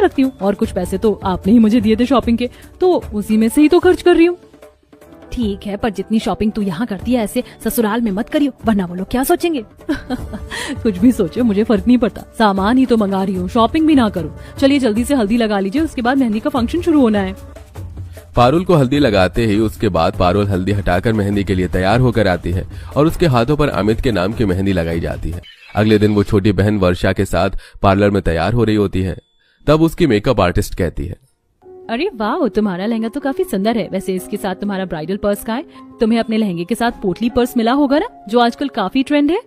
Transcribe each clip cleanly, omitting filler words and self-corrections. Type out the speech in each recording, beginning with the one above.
रखती हूँ और कुछ पैसे तो आपने ही मुझे दिए थे शॉपिंग के, तो उसी में से ही तो खर्च कर रही हूँ। ठीक है, पर जितनी शॉपिंग तू यहाँ करती है ऐसे ससुराल में मत करियो, वरना वो लोग क्या सोचेंगे। कुछ भी सोचे, मुझे फर्क नहीं पड़ता, सामान ही तो मंगा रही हूँ, शॉपिंग भी ना करूँ। चलिए जल्दी से हल्दी लगा लीजिए, उसके बाद मेहंदी का फंक्शन शुरू होना है। पारुल को हल्दी लगाते ही उसके बाद पारुल हल्दी हटाकर मेहंदी के लिए तैयार होकर आती है और उसके हाथों पर अमित के नाम की मेहंदी लगाई जाती है। अगले दिन वो छोटी बहन वर्षा के साथ पार्लर में तैयार हो रही होती है। तब उसकी मेकअप आर्टिस्ट कहती है, अरे वाह, तुम्हारा लहंगा तो काफी सुंदर है। वैसे इसके साथ तुम्हारा ब्राइडल पर्स का है? तुम्हें अपने लहंगे के साथ पोटली पर्स मिला होगा ना, जो आजकल काफी ट्रेंड है।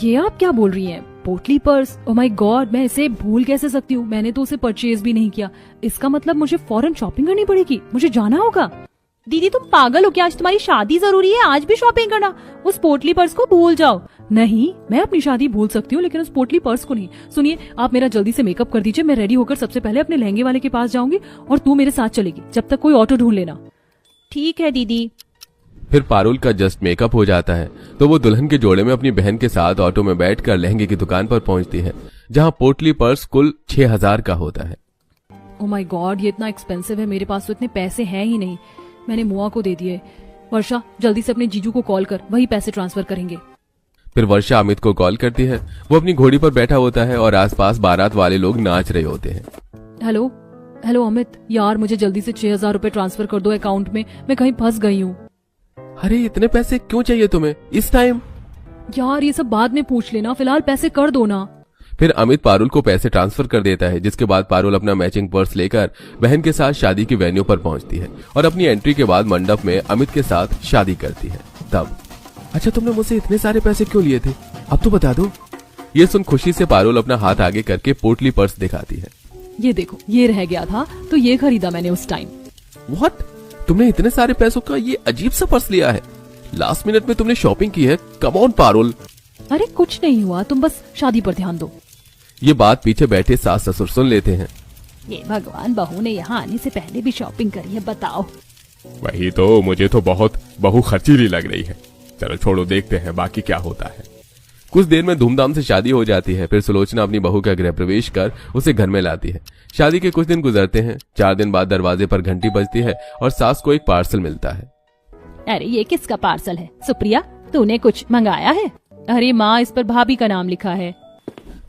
ये आप क्या बोल रही हैं? पोटली पर्स? ओह माय गॉड, मैं इसे भूल कैसे सकती हूँ। मैंने तो उसे परचेज भी नहीं किया। इसका मतलब मुझे फौरन शॉपिंग करनी पड़ेगी, मुझे जाना होगा। दीदी तुम पागल हो क्या? आज तुम्हारी शादी जरूरी है, आज भी शॉपिंग करना? उस पोटली पर्स को भूल जाओ। नहीं, मैं अपनी शादी भूल सकती हूँ, लेकिन उस पोटली पर्स को नहीं। सुनिए, आप मेरा जल्दी से मेकअप कर दीजिए, मैं रेडी होकर सबसे पहले अपने लहंगे वाले के पास जाऊंगी और तू मेरे साथ चलेगी। जब तक कोई ऑटो ढूंढ लेना। ठीक है दीदी। फिर पारुल का जस्ट मेकअप हो जाता है तो वो दुल्हन के जोड़े में अपनी बहन के साथ ऑटो में बैठकर लहंगे की दुकान पर पहुंचती है, जहां पोटली पर्स कुल 6000 का होता है। ओह माय गॉड, ये इतना एक्सपेंसिव है, मेरे पास तो इतने पैसे हैं ही नहीं। मैंने मुआ को दे दिए। वर्षा, जल्दी से अपने जीजू को कॉल कर, वही पैसे ट्रांसफर करेंगे। फिर वर्षा अमित को कॉल करती है। वो अपनी घोड़ी पर बैठा होता है और आसपास बारात वाले लोग नाच रहे होते हैं। हेलो हेलो अमित, यार मुझे जल्दी से 6000 रुपए ट्रांसफर कर दो अकाउंट में, मैं कहीं फंस गई हूँ। अरे इतने पैसे क्यों चाहिए तुम्हें इस टाइम? यार ये सब बाद में पूछ लेना, फिलहाल पैसे कर दो ना। फिर अमित पारुल को पैसे ट्रांसफर कर देता है, जिसके बाद पारुल अपना मैचिंग पर्स लेकर बहन के साथ शादी की वेन्यू पर पहुंचती है और अपनी एंट्री के बाद मंडप में अमित के साथ शादी करती है। तब, अच्छा तुमने मुझसे इतने सारे पैसे क्यों लिए थे, अब तो बता दो। ये सुन खुशी से पारुल अपना हाथ आगे करके पोटली पर्स दिखाती है। ये देखो, ये रह गया था तो ये खरीदा मैंने उस टाइम। व्हाट? तुमने इतने सारे पैसों का ये अजीब सा पर्स लिया है? लास्ट मिनट में तुमने शॉपिंग की है? Come on Parul. अरे कुछ नहीं हुआ, तुम बस शादी पर ध्यान दो। ये बात पीछे बैठे सास ससुर सुन लेते हैं। ये भगवान, बहू ने यहाँ आने से पहले भी शॉपिंग करी है, बताओ। वही तो, मुझे तो बहुत बहु खर्चीली लग रही है। चलो छोड़ो, देखते हैं बाकी क्या होता है। कुछ देर में धूमधाम से शादी हो जाती है। फिर सुलोचना अपनी बहू का गृह प्रवेश कर उसे घर में लाती है। शादी के कुछ दिन गुजरते हैं। 4 दिन बाद दरवाजे पर घंटी बजती है और सास को एक पार्सल मिलता है। अरे ये किसका पार्सल है? सुप्रिया, तूने कुछ मंगाया है? अरे माँ, इस पर भाभी का नाम लिखा है।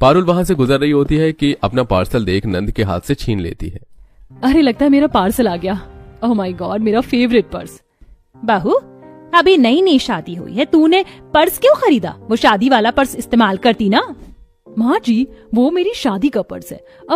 पारुल वहां से गुजर रही होती है कि अपना पार्सल देख नंद के हाथ से छीन लेती है। अरे लगता है मेरा पार्सल आ गया। ओह माय गॉड, मेरा फेवरेट पर्स। बहू, अभी नई नई शादी हुई है, तूने पर्स क्यों खरीदा? वो शादी वाला पर्स इस्तेमाल करती ना। माँ जी, वो मेरी शादी का पर्स है, अब